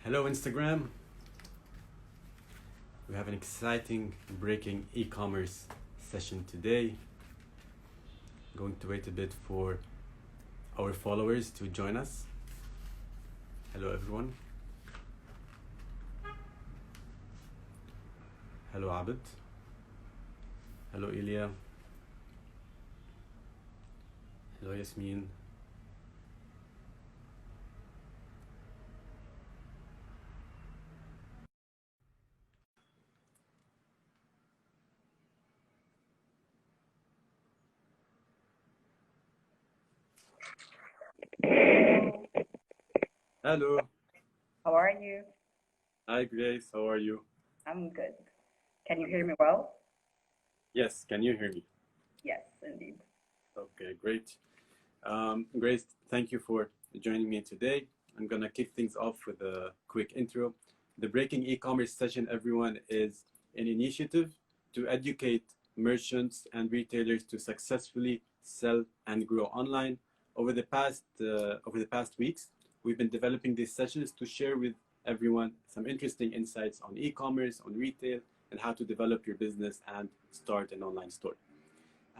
Hello Instagram. We have an exciting breaking e-commerce session today. Going to wait a bit for our followers to join us. Hello everyone. Hello Abid. Hello Ilya. Hello Yasmin. Hello. How are you? Hi Grace, how are you? I'm good. Can you hear me well? Yes, can you hear me? Yes, indeed. Okay, great. Grace, thank you for joining me today. I'm gonna kick things off with a quick intro. The Breaking E-commerce session, everyone, is an initiative to educate merchants and retailers to successfully sell and grow online. Over the past weeks, we've been developing these sessions to share with everyone some interesting insights on e-commerce, on retail, and how to develop your business and start an online store.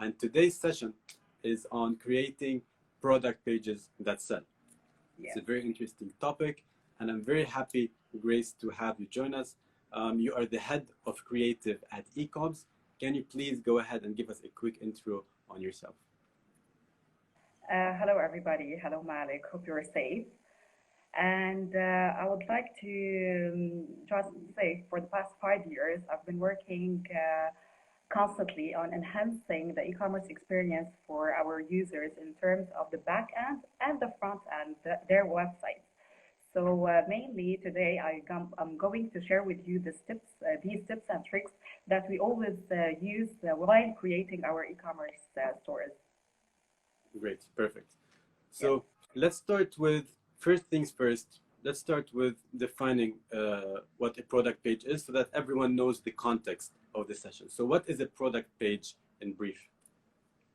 And today's session is on creating product pages that sell. It's a very interesting topic, and I'm very happy, Grace, to have you join us. You are the head of creative at Ecoms. Can you please go ahead and give us a quick intro on yourself? Hello, everybody. Hello, Malik. Hope you're safe. And I would like to just say for the past 5 years, I've been working constantly on enhancing the e-commerce experience for our users in terms of the back end and the front end, their websites. So mainly today, I'm going to share with you these tips and tricks that we always use while creating our e-commerce stores. Great, perfect. Yeah. So let's start with first things first. Let's start with defining what a product page is so that everyone knows the context of the session. So what is a product page in brief?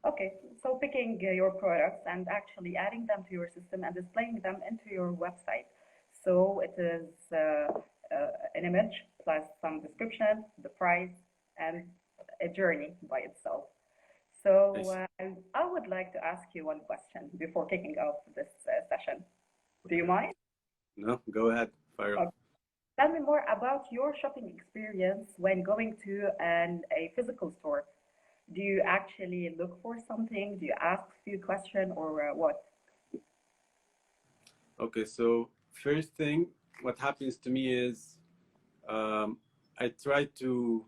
Okay, so picking your products and actually adding them to your system and displaying them into your website. So it is an image plus some description, the price, and a journey by itself. So Nice. I would like to ask you one question before kicking off this session. Do you mind? No, go ahead, fire up. Okay. Tell me more about your shopping experience when going to a physical store. Do you actually look for something? Do you ask a few questions or what? Okay, so first thing, what happens to me is um, I try to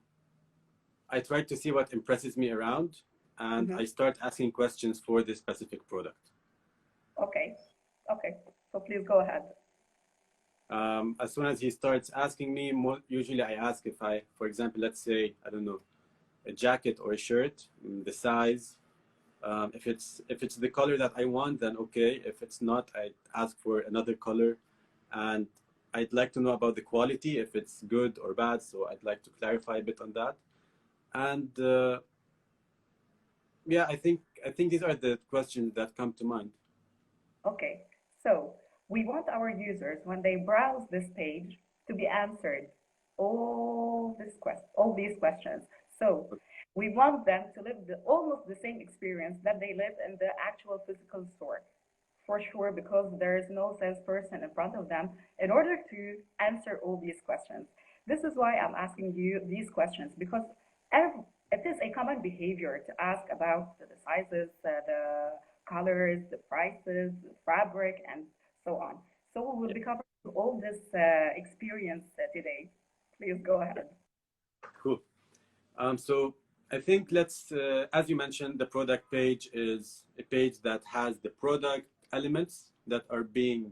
I try to see what impresses me around, and Hmm. I start asking questions for this specific product. Okay, okay. So please go ahead. As soon as he starts asking me, usually I ask if for example, let's say I don't know, a jacket or a shirt, the size. If it's the color that I want, then okay. If it's not, I ask for another color, and I'd like to know about the quality, if it's good or bad. So I'd like to clarify a bit on that. And yeah, I think these are the questions that come to mind. Okay, so we want our users, when they browse this page, to be answered all these questions. So we want them to live almost the same experience that they live in the actual physical store, for sure, because there is no salesperson in front of them in order to answer all these questions. This is why I'm asking you these questions, because it is a common behavior to ask about the sizes, the colors, the prices, the fabric, and so on. So we will Yeah, be covering all this experience today. Please go ahead. cool. So I think as you mentioned, the product page is a page that has the product elements that are being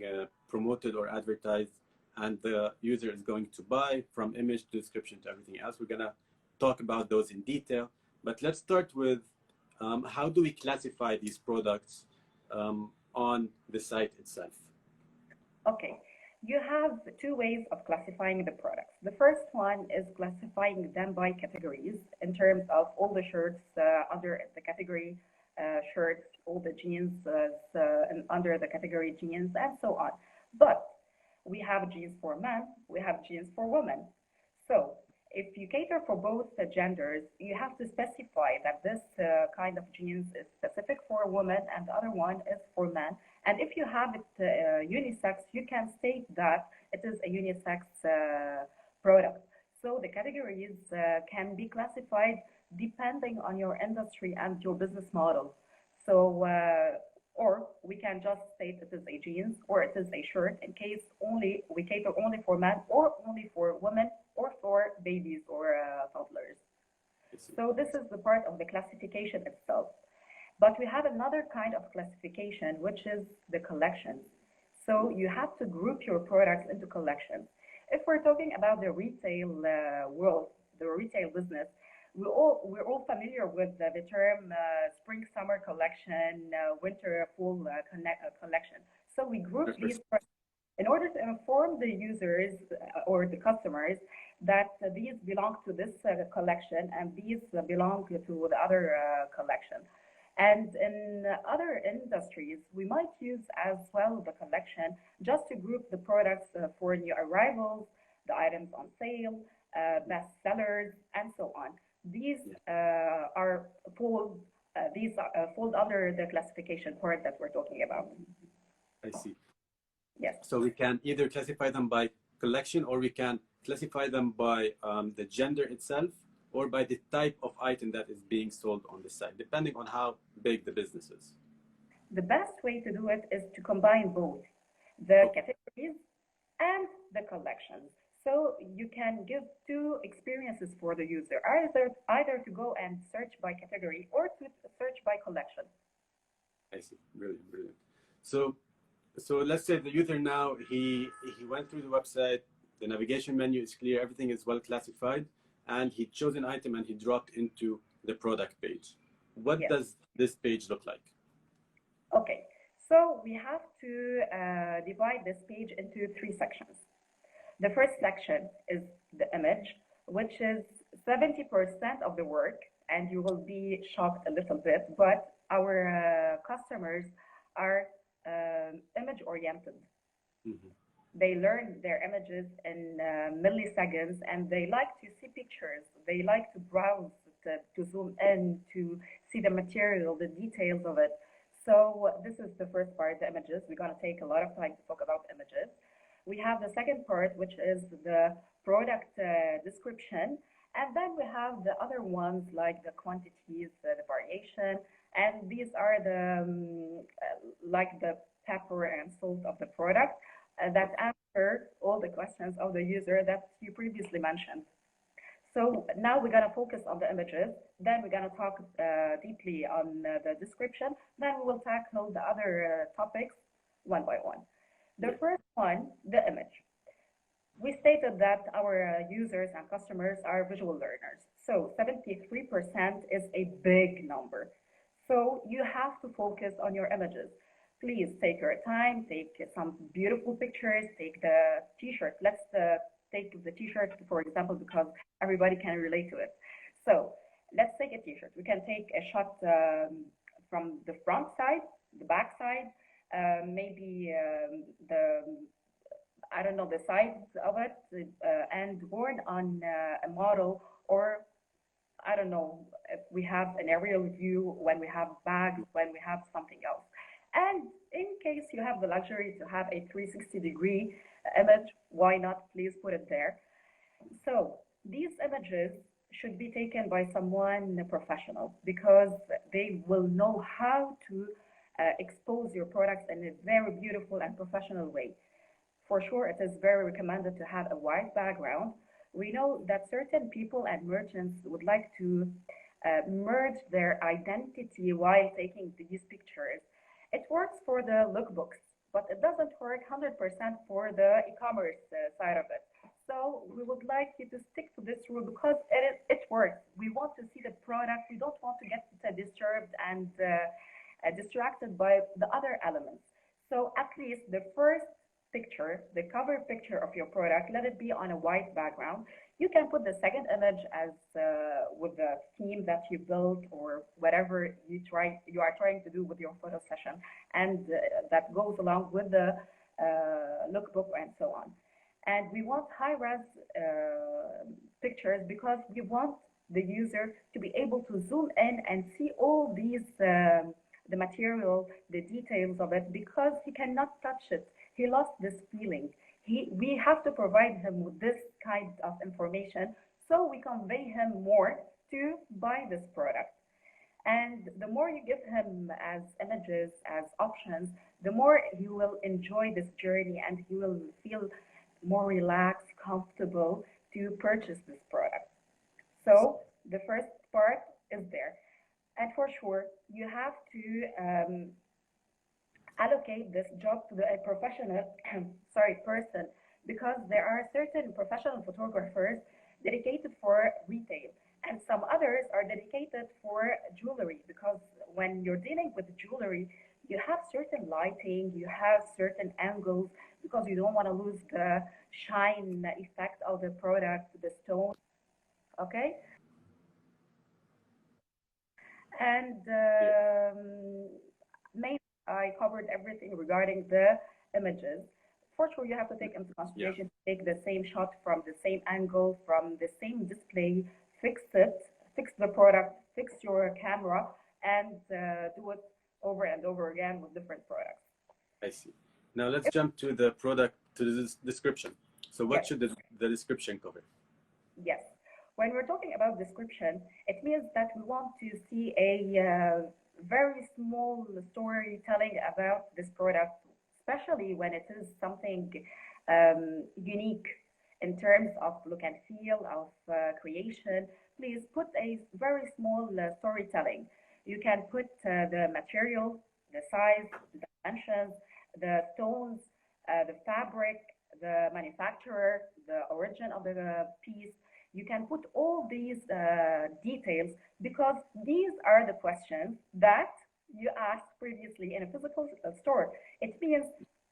promoted or advertised, and the user is going to buy from image to description to everything else. We're gonna talk about those in detail, but let's start with how do we classify these products on the site itself? Okay, you have two ways of classifying the products. The first one is classifying them by categories in terms of all the shirts under the category shirts, all the jeans and under the category jeans, and so on. But we have jeans for men, we have jeans for women. So if you cater for both genders, you have to specify that this kind of jeans is specific for a woman and the other one is for men. And if you have it unisex, you can state that it is a unisex product. So the categories can be classified depending on your industry and your business model. So, or we can just state it is a jeans or it is a shirt in case only we cater only for men or only for women or for babies or toddlers. So this is the part of the classification itself. But we have another kind of classification, which is the collections. So you have to group your products into collections. If we're talking about the retail world, the retail business, we're all familiar with the term spring summer collection, winter fall collection. So we group these in order to inform the users or the customers that these belong to this collection and these belong to the other collection. And in other industries, we might use as well the collection just to group the products for new arrivals, the items on sale, best sellers, and so on. These are fold under the classification part that we're talking about. I see. Yes. So we can either classify them by collection, or we can classify them by the gender itself, or by the type of item that is being sold on the site, depending on how big the business is. The best way to do it is to combine both the categories and the collections. So you can give two experiences for the user, either to go and search by category or to search by collection. I see. Brilliant, brilliant. So let's say the user now, he went through the website, the navigation menu is clear, everything is well classified, and he chose an item and he dropped into the product page. What does this page look like? Okay, so we have to divide this page into three sections. The first section is the image, which is 70% of the work, and you will be shocked a little bit, but our customers are image oriented. Mm-hmm. They learn their images in milliseconds, and they like to see pictures. They like to browse, to zoom in, to see the material, the details of it. So this is the first part, the images. We're going to take a lot of time to talk about images. We have the second part, which is the product description. And then we have the other ones like the quantities, the variation. And these are the like the pepper and salt of the product that answer all the questions of the user that you previously mentioned. So now we're going to focus on the images. Then we're going to talk deeply on the description. Then we will tackle the other topics one by one. The first one, the image. We stated that our users and customers are visual learners. So 73% is a big number. So you have to focus on your images. Please take your time, take some beautiful pictures, take the t-shirt. Let's take the t-shirt, for example, because everybody can relate to it. So let's take a t-shirt. We can take a shot from the front side, the back side, maybe I don't know, the sides of it, and worn on a model, or I don't know, if we have an aerial view, when we have bags, when we have something else. And in case you have the luxury to have a 360-degree image, why not? Please put it there. So these images should be taken by someone professional, because they will know how to expose your products in a very beautiful and professional way. For sure, it is very recommended to have a white background. We know that certain people and merchants would like to merge their identity while taking these pictures. It works for the lookbooks, but it doesn't work 100% for the e-commerce side of it. So we would like you to stick to this rule because it works. We want to see the product. We don't want to get disturbed and distracted by the other elements. So at least the first picture, the cover picture of your product, let it be on a white background. You can put the second image as with the theme that you built or whatever you are trying to do with your photo session, and that goes along with the lookbook and so on. And we want high-res pictures because we want the user to be able to zoom in and see all these the material, the details of it, because he cannot touch it. He lost this feeling. We have to provide him with this kind of information so we convey him more to buy this product. And the more you give him as images, as options, the more he will enjoy this journey and he will feel more relaxed, comfortable to purchase this product. So the first part is there. And for sure, you have to allocate this job to a professional sorry person, because there are certain professional photographers dedicated for retail and some others are dedicated for jewelry, because when you're dealing with jewelry you have certain lighting, you have certain angles, because you don't want to lose the shine effect of the product, the stone. Okay. And Yeah. maybe I covered everything regarding the images. For sure, you have to take into Yeah. consideration to take the same shot from the same angle, from the same display, fix it, fix the product, fix your camera, and do it over and over again with different products. I see. Now let's jump to the product, to the description. So what Yes. should the description cover? Yes. When we're talking about description, it means that we want to see a very small storytelling about this product, especially when it is something unique in terms of look and feel, of creation. Please put a very small storytelling. You can put the material, the size, the dimensions, the stones, the fabric, the manufacturer, the origin of the piece. You can put all these details, because these are the questions that you asked previously in a physical store. It means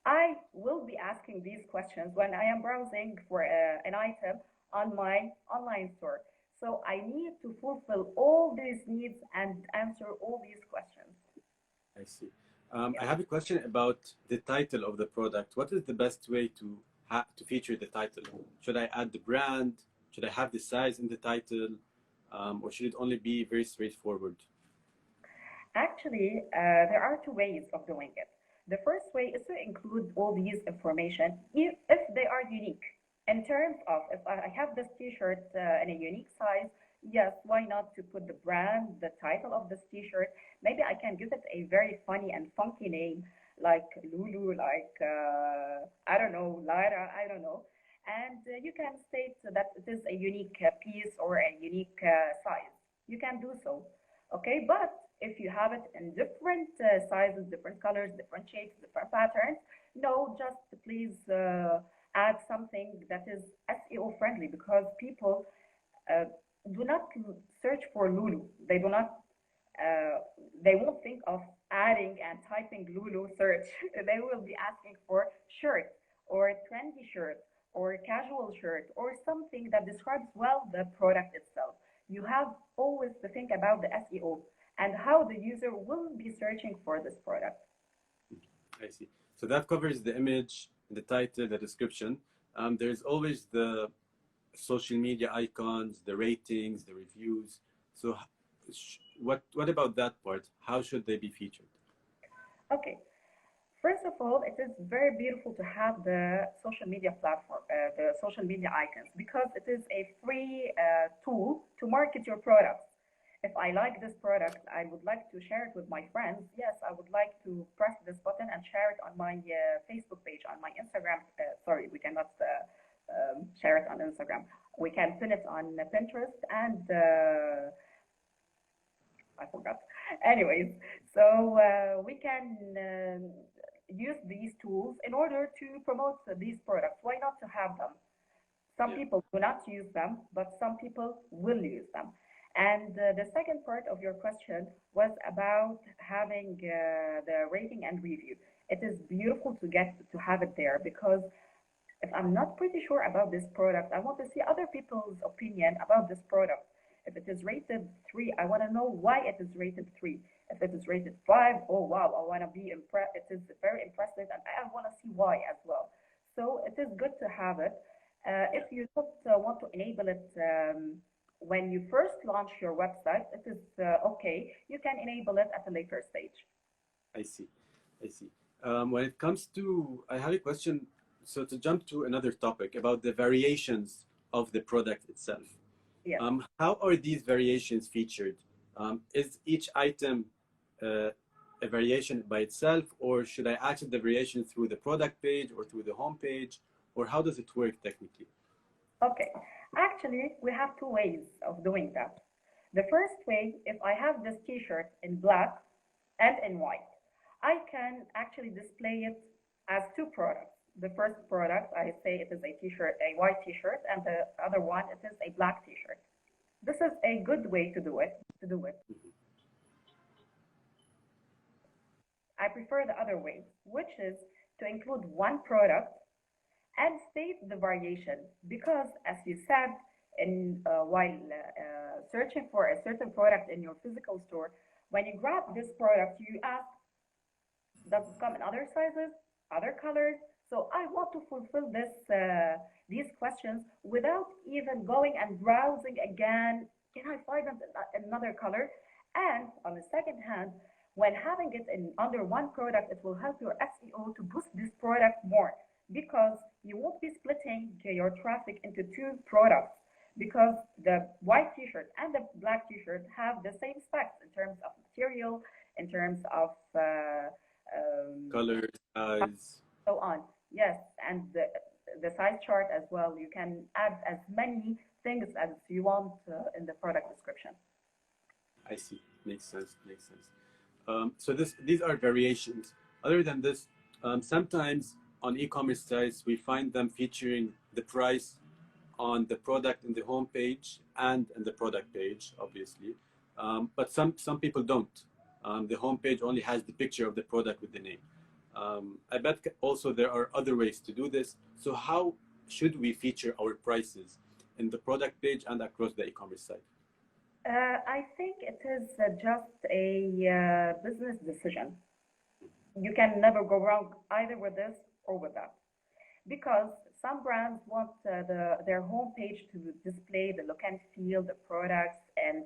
I will be asking these questions when I am browsing for an item on my online store. So I need to fulfill all these needs and answer all these questions. I see. I Yes. have a question about the title of the product. What is the best way to feature the title? Should I add the brand? Should I have the size in the title? Or should it only be very straightforward? Actually, there are two ways of doing it. The first way is to include all these information if they are unique. In terms of if I have this T-shirt in a unique size, yes, why not to put the brand, the title of this T-shirt? Maybe I can give it a very funny and funky name like Lulu, like I don't know, Lyra, I don't know. And you can state that it is a unique piece or a unique size. You can do so. Okay, but if you have it in different sizes, different colors, different shapes, different patterns, no, just please add something that is SEO friendly, because people uh, do not search for Lulu. They do not, uh, they won't think of adding and typing Lulu search. They will be asking for shirt or trendy shirt or casual shirt or something that describes well the product itself. You have always to think about the SEO and how the user will be searching for this product. I see. So that covers the image, the title, the description. There's always the social media icons, the ratings, the reviews. So what about that part? How should they be featured? Okay, first of all, it is very beautiful to have the social media platform, the social media icons, because it is a free tool to market your products. If I like this product, I would like to share it with my friends. Yes, I would like to press this button and share it on my Facebook page, on my Instagram. Sorry, we cannot share it on Instagram. We can pin it on Pinterest and I forgot. Anyways, so we can use these tools in order to promote these products. Why not to have them? Some Yeah. people do not use them, but some people will use them. And the second part of your question was about having the rating and review. It is beautiful to get to have it there, because if I'm not pretty sure about this product, I want to see other people's opinion about this product. If it is rated 3, I want to know why it is rated 3. If it is rated 5, oh wow, I want to be impressed. It is very impressive, and I want to see why as well. So it is good to have it. If you don't want to enable it when you first launch your website, it is okay. You can enable it at a later stage. I see. I see. When it comes to, I have a question. So to jump to another topic about the variations of the product itself. Yes. How are these variations featured? Is each item a variation by itself, or should I access the variation through the product page or through the home page, or how does it work technically? Okay. Actually, we have two ways of doing that. The first way, if I have this t-shirt in black and in white, I can actually display it as two products. The first product, I say it is a t-shirt, a white t-shirt, and the other one, it is a black t-shirt. This is a good way to do it. I prefer the other way, which is to include one product and state the variation, because as you said, while searching for a certain product in your physical store, when you grab this product, you ask, does it come in other sizes, other colors? So I want to fulfill these questions without even going and browsing again. Can I find it in another color? And on the second hand, when having it in under one product, it will help your SEO to boost this product more, because you won't be splitting your traffic into two products, because the white t-shirt and the black t-shirt have the same specs in terms of material, in terms of Color, size. so on. Yes, and the size chart as well. You can add as many things as you want in the product description. I see. Makes sense. Makes sense. So these are variations. Other than this, sometimes on e-commerce sites we find them featuring the price on the product in the home page and in the product page, obviously. But some people don't. The home page only has the picture of the product with the name. I bet also there are other ways to do this. So how should we feature our prices in the product page and across the e-commerce site? I think it is just a business decision. You can never go wrong either with this or with that, because some brands want their homepage to display the look and feel, the products, and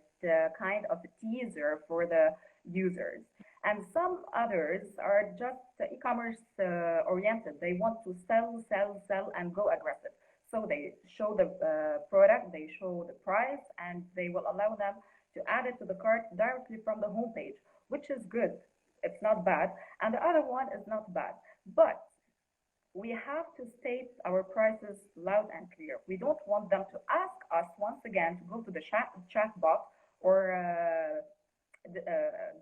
kind of a teaser for the users. And some others are just e-commerce oriented. They want to sell, sell, sell, and go aggressive. So they show the product, they show the price, and they will allow them to add it to the cart directly from the homepage, which is good. It's not bad. And the other one is not bad. But we have to state our prices loud and clear. We don't want them to ask us once again to go to the chat bot or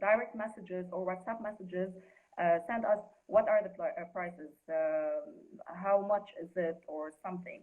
direct messages or WhatsApp messages, send us what are the prices, how much is it, or something.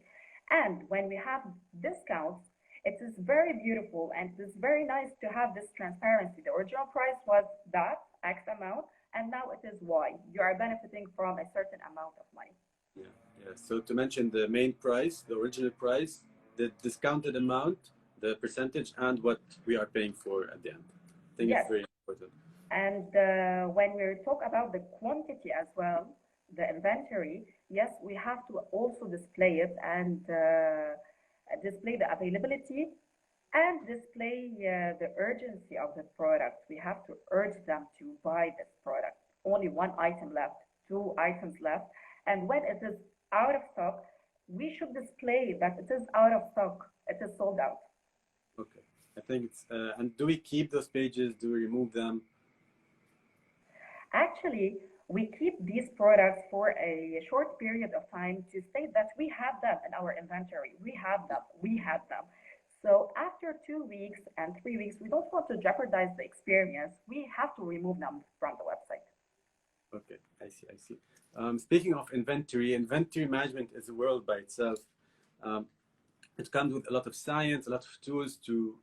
And when we have discounts, it is very beautiful and it is very nice to have this transparency. The original price was that X amount, and now it is Y. You are benefiting from a certain amount of money. Yeah, yeah. So to mention the main price, the original price, the discounted amount, the percentage, and what we are paying for at the end. I think it's very important. And when we talk about the quantity as well, the inventory, yes, we have to also display it and display the availability and display the urgency of the product. We have to urge them to buy this product. Only one item left, 2 items left. And when it is out of stock, we should display that it is out of stock, it is sold out. Okay. I think it's, and do we keep those pages? Do we remove them? Actually, we keep these products for a short period of time to state that we have them in our inventory. We have them. So after 2 weeks and 3 weeks, we don't want to jeopardize the experience. We have to remove them from the website. Okay, I see. Speaking of inventory management is a world by itself. It comes with a lot of science, a lot of tools to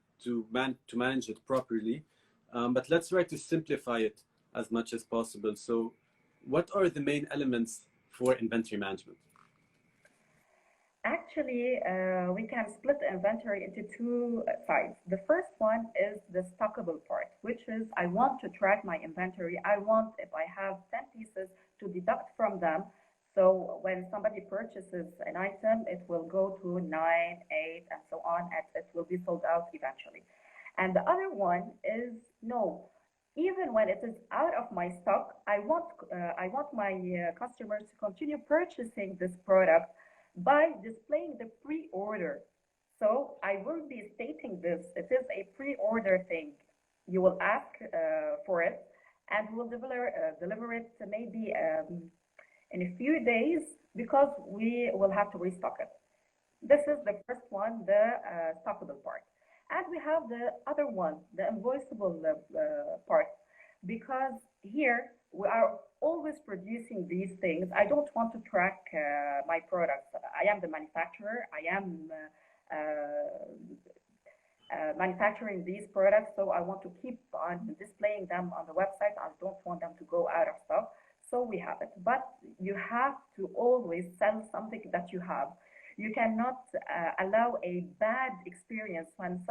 manage it properly. But let's try to simplify it as much as possible. So what are the main elements for inventory management? Actually, we can split the inventory into 2 sides. The first one is the stockable part, which is I want to track my inventory. I want, if I have 10 pieces, to deduct from them So when somebody purchases an item, it will go to 9, 8, and so on, and it will be sold out eventually. And the other one is no. Even when it is out of my stock, I want my customers to continue purchasing this product by displaying the pre-order. So I will be stating this. It is a pre-order thing. You will ask for it, and we'll deliver it maybe in a few days because we will have to restock it. This is the first one, the stockable part. And we have the other one, the invoiceable part, because here we are always producing these things. I don't want to track my products. I am the manufacturer. I am manufacturing these products, so I want to keep on displaying them on the website. I don't want them to go out of stock. So we have it. But you have to always sell something that you have. You cannot allow a bad experience when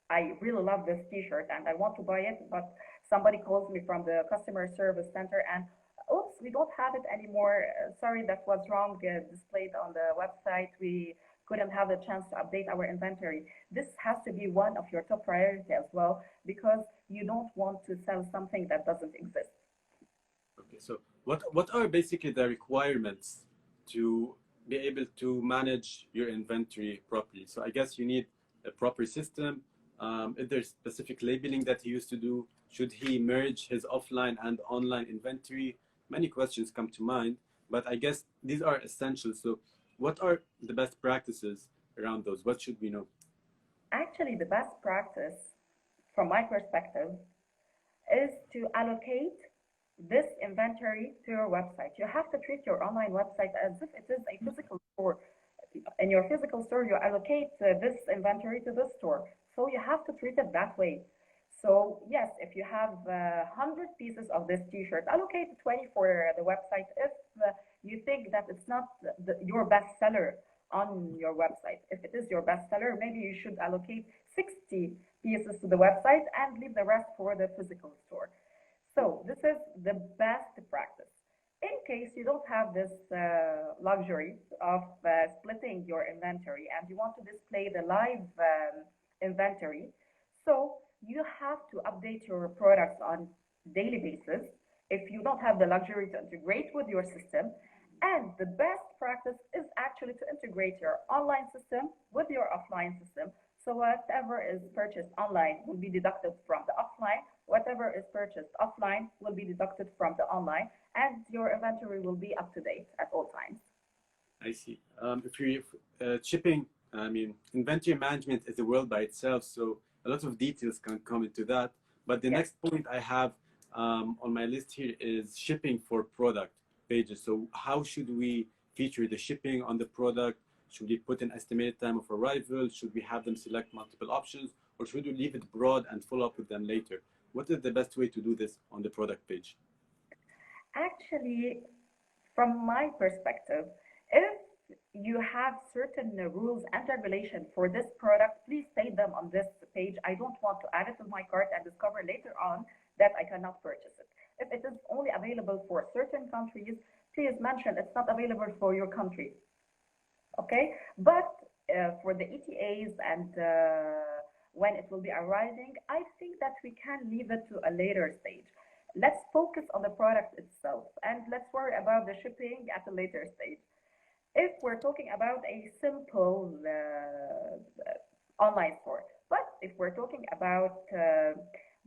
I really love this t-shirt and I want to buy it, but somebody calls me from the customer service center and oops, we don't have it anymore. Sorry, that was wrong displayed on the website. We couldn't have the chance to update our inventory. This has to be one of your top priority as well, because you don't want to sell something that doesn't exist. Okay, so what are basically the requirements to be able to manage your inventory properly? So I guess you need a proper system. Is there specific labeling that he used to do? Should he merge his offline and online inventory? Many questions come to mind, but I guess these are essential. So what are the best practices around those? What should we know? Actually, the best practice, from my perspective, is to allocate this inventory to your website. You have to treat your online website as if it is a physical store. In your physical store, you allocate this inventory to this store. So you have to treat it that way. So yes, if you have 100 pieces of this t-shirt, allocate 20 for the website. If you think that it's not your best seller on your website, if it is your best seller, maybe you should allocate 60 pieces to the website and leave the rest for the physical store. So this is the best practice. In case you don't have this luxury of splitting your inventory and you want to display the live inventory, so you have to update your products on daily basis if you don't have the luxury to integrate with your system. And the best practice is actually to integrate your online system with your offline system. So whatever is purchased online will be deducted from the offline. Whatever is purchased offline will be deducted from the online, and your inventory will be up to date at all times. I see. If you're shipping, I mean, inventory management is a world by itself, so a lot of details can come into that. But the Yes. next point I have on my list here is shipping for product pages. So how should we feature the shipping on the product? Should we put an estimated time of arrival? Should we have them select multiple options? Or should we leave it broad and follow up with them later? What is the best way to do this on the product page? Actually, from my perspective, if you have certain rules and regulations for this product, please state them on this page. I don't want to add it to my cart and discover later on that I cannot purchase it. If it is only available for certain countries, please mention it's not available for your country. Okay? But for the ETAs and when it will be arriving, I think that we can leave it to a later stage. Let's focus on the product itself and let's worry about the shipping at a later stage. If we're talking about a simple online store, but if we're talking about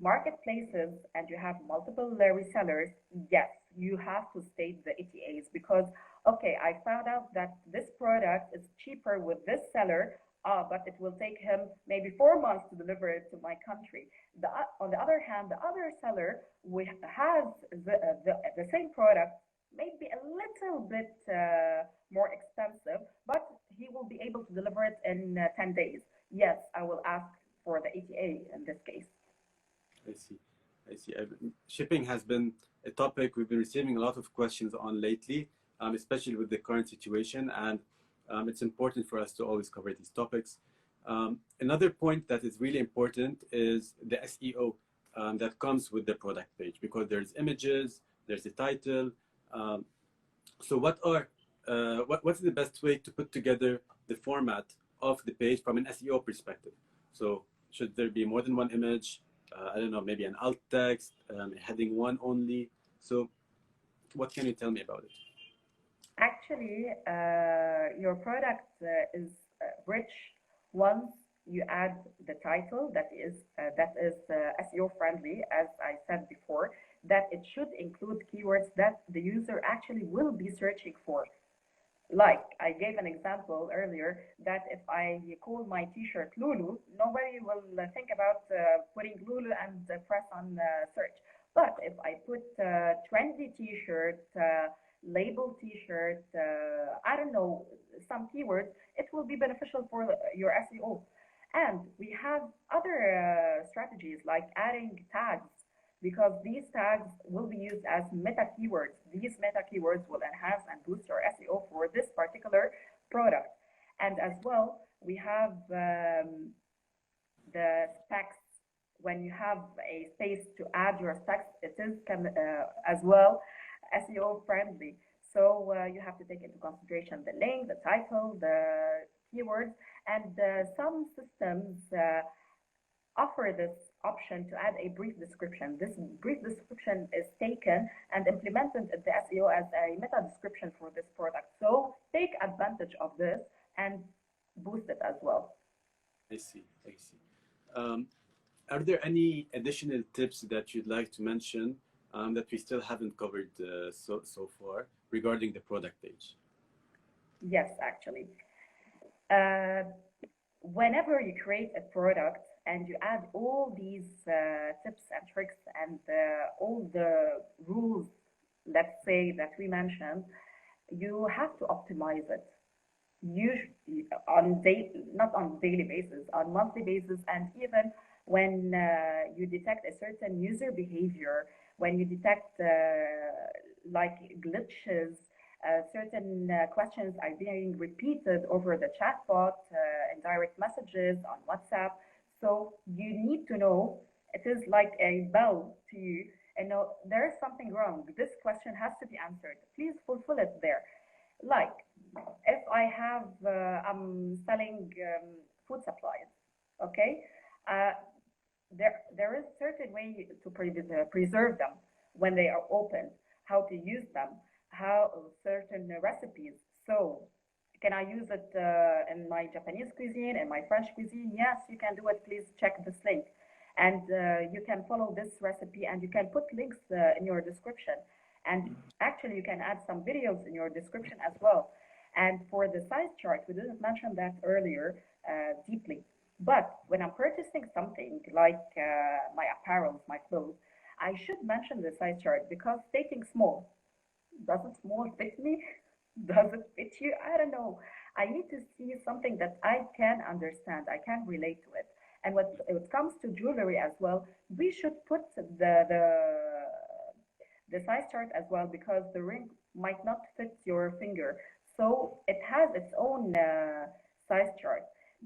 marketplaces and you have multiple resellers, yes, you have to state the ETAs because, okay, I found out that this product is cheaper with this seller, but it will take him maybe 4 months to deliver it to my country. On the other hand, the other seller has the same product, maybe a little bit more expensive, but he will be able to deliver it in 10 days. Yes, I will ask for the ETA in this case. I see. I see. Shipping has been a topic we've been receiving a lot of questions on lately, especially with the current situation, and it's important for us to always cover these topics. Another point that is really important is the SEO that comes with the product page, because there's images, there's the title. So what are what's the best way to put together the format of the page from an SEO perspective? So should there be more than one image? I don't know, maybe an alt text, heading one only. So what can you tell me about it? Actually, your product is rich once you add the title that is SEO friendly, as I said before, that it should include keywords that the user actually will be searching for. Like I gave an example earlier that if I call my t-shirt Lulu, nobody will think about putting Lulu and press on search. But if I put trendy t-shirt, label t-shirt, I don't know, some keywords, it will be beneficial for your SEO. And we have other strategies like adding tags, because these tags will be used as meta keywords. These meta keywords will enhance and boost your SEO for this particular product. And as well, we have the specs. When you have a space to add your specs, it is as well SEO friendly. So you have to take into consideration the link, the title, the keywords, and some systems offer this option to add a brief description. This brief description is taken and implemented in the SEO as a meta description for this product. So take advantage of this and boost it as well. I see. I see. Are there any additional tips that you'd like to mention that we still haven't covered so far regarding the product page? Yes, actually. Whenever you create a product and you add all these tips and tricks and all the rules, let's say, that we mentioned, you have to optimize it. Usually not on daily basis, on monthly basis, and even when you detect a certain user behavior, when you detect like glitches, certain questions are being repeated over the chatbot and direct messages on WhatsApp. So you need to know, it is like a bell to you, and know there is something wrong. This question has to be answered. Please fulfill it there. Like if I have, I'm selling food supplies, okay? Uh, there is certain way to preserve them when they are open, how to use them, how certain recipes. So can I use it in my Japanese cuisine, in my French cuisine? Yes, you can do it. Please check this link. And you can follow this recipe, and you can put links in your description. And actually, you can add some videos in your description as well. And for the size chart, we didn't mention that earlier deeply. But when I'm purchasing something like my apparel, my clothes, I should mention the size chart, because stating small, does it small fit me? Does it fit you? I don't know. I need to see something that I can understand, I can relate to it. And when it comes to jewelry as well, we should put the size chart as well, because the ring might not fit your finger. So it has its own size chart.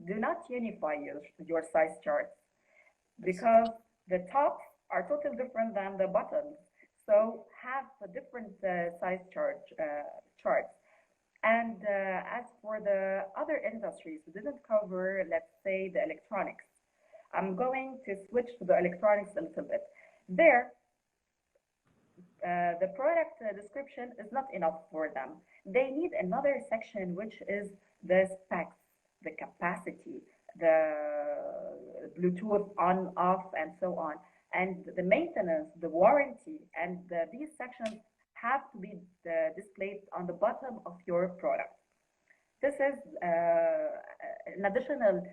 Do not unify your size charts, I see. because the tops are totally different than the bottoms. So have a different charts. And as for the other industries, we didn't cover, let's say, the electronics. I'm going to switch to the electronics a little bit. There, the product description is not enough for them. They need another section, which is the specs, the capacity, the Bluetooth on, off, and so on, and the maintenance, the warranty, and these sections have to be displayed on the bottom of your product. This is an additional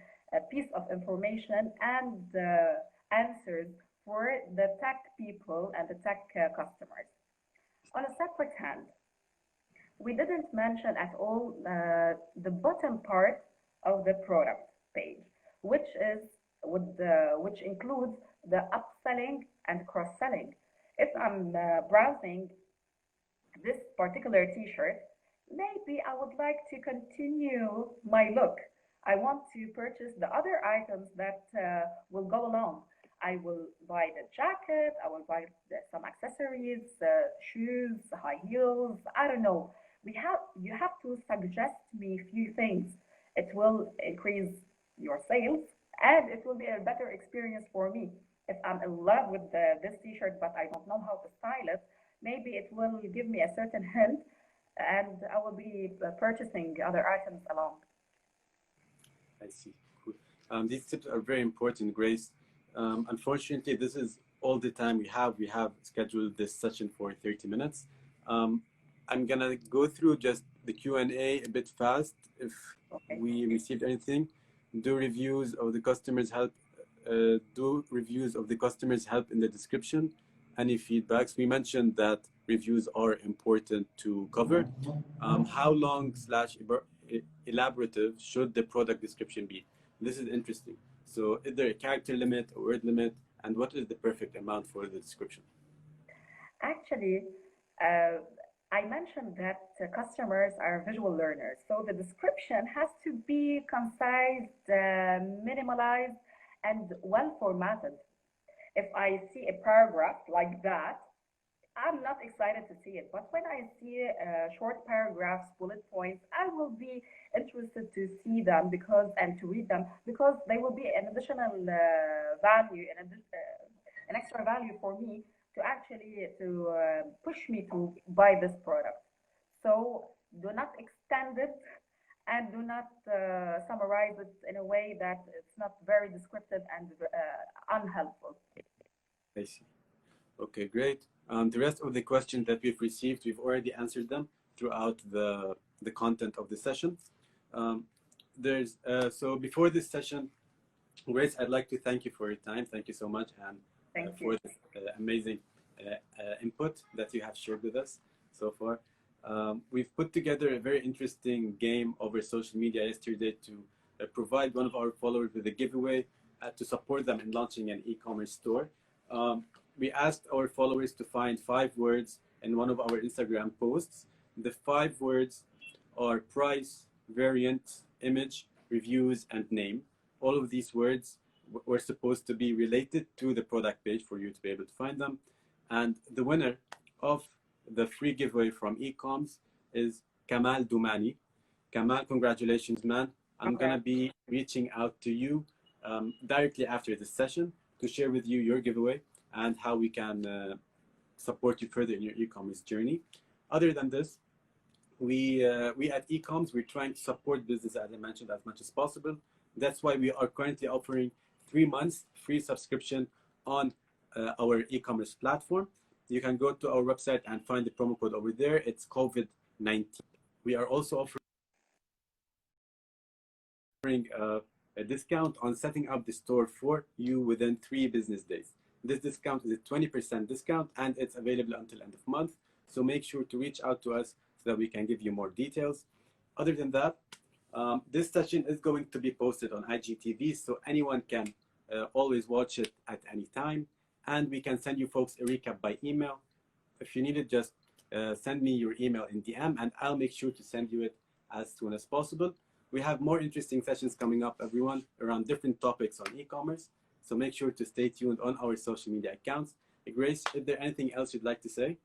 piece of information and answers for the tech people and the tech customers. On a separate hand, we didn't mention at all the bottom part of the product page, which is which includes the upselling and cross-selling. If I'm browsing this particular t-shirt, maybe I would like to continue my look. I want to purchase the other items that will go along. I will buy the jacket, I will buy some accessories, shoes, high heels, I don't know. you have to suggest me few things. It will increase your sales and it will be a better experience for me. If I'm in love with this t-shirt but I don't know how to style it, maybe it will give me a certain hint and I will be purchasing other items along. I see. Cool. These tips are very important, Grace. Unfortunately, this is all the time we have. We have scheduled this session for 30 minutes. Um, I'm gonna go through just the Q&A a bit fast. If Okay. we received anything, do reviews of the customers help. Do reviews of the customers help in the description. Any feedbacks? We mentioned that reviews are important to cover. How long slash elaborative should the product description be? This is interesting. So is there a character limit, a word limit, and what is the perfect amount for the description? Actually, uh, I mentioned that customers are visual learners, so the description has to be concise, minimalized, and well formatted. If I see a paragraph like that, I'm not excited to see it. But when I see short paragraphs, bullet points, I will be interested to see them because and to read them because they will be an additional value and an extra value for me to actually to push me to buy this product. So do not extend it and do not summarize it in a way that it's not very descriptive and unhelpful. I see. Okay, great. The rest of the questions that we've received, we've already answered them throughout the content of the session. Um, so before this session, Grace, I'd like to thank you for your time. Thank you so much, and Thank you. for this amazing input that you have shared with us so far. We've put together a very interesting game over social media yesterday to provide one of our followers with a giveaway to support them in launching an e-commerce store. We asked our followers to find 5 words in one of our Instagram posts. The 5 words are price, variant, image, reviews, and name. All of these words were supposed to be related to the product page for you to be able to find them. And the winner of the free giveaway from Ecoms is Kamal Doumani. Kamal, congratulations, man. I'm Okay. going to be reaching out to you directly after this session to share with you your giveaway and how we can support you further in your e-commerce journey. Other than this, we at Ecoms, we're trying to support business, as I mentioned, as much as possible. That's why we are currently offering 3 months free subscription on our e-commerce platform. You can go to our website and find the promo code over there. It's COVID-19. We are also offering a discount on setting up the store for you within 3 business days. This discount is a 20% discount and it's available until end of month. So make sure to reach out to us so that we can give you more details. Other than that, this session is going to be posted on IGTV, so anyone can always watch it at any time. And we can send you folks a recap by email. If you need it, just send me your email in DM and I'll make sure to send you it as soon as possible. We have more interesting sessions coming up, everyone, around different topics on e-commerce. So make sure to stay tuned on our social media accounts. Grace, is there anything else you'd like to say?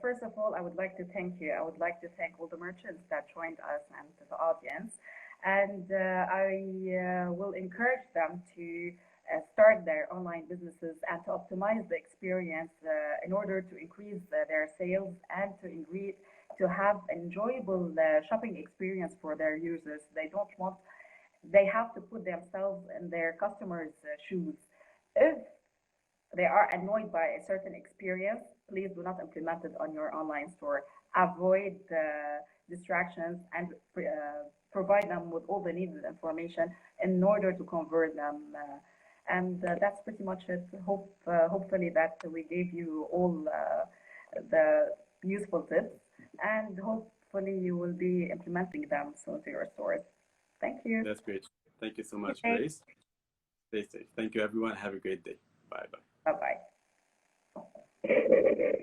First of all, I would like to thank you. I would like to thank all the merchants that joined us and the audience. And I will encourage them to start their online businesses and to optimize the experience in order to increase their sales and to have enjoyable shopping experience for their users. They have to put themselves in their customers' shoes. If they are annoyed by a certain experience, please do not implement it on your online store. Avoid distractions and provide them with all the needed information in order to convert them. And that's pretty much it. Hopefully that we gave you all the useful tips, and hopefully you will be implementing them soon to your stores. Thank you. That's great. Thank you so much, Okay. Grace. Stay safe. Thank you, everyone. Have a great day. Bye-bye. Bye bye.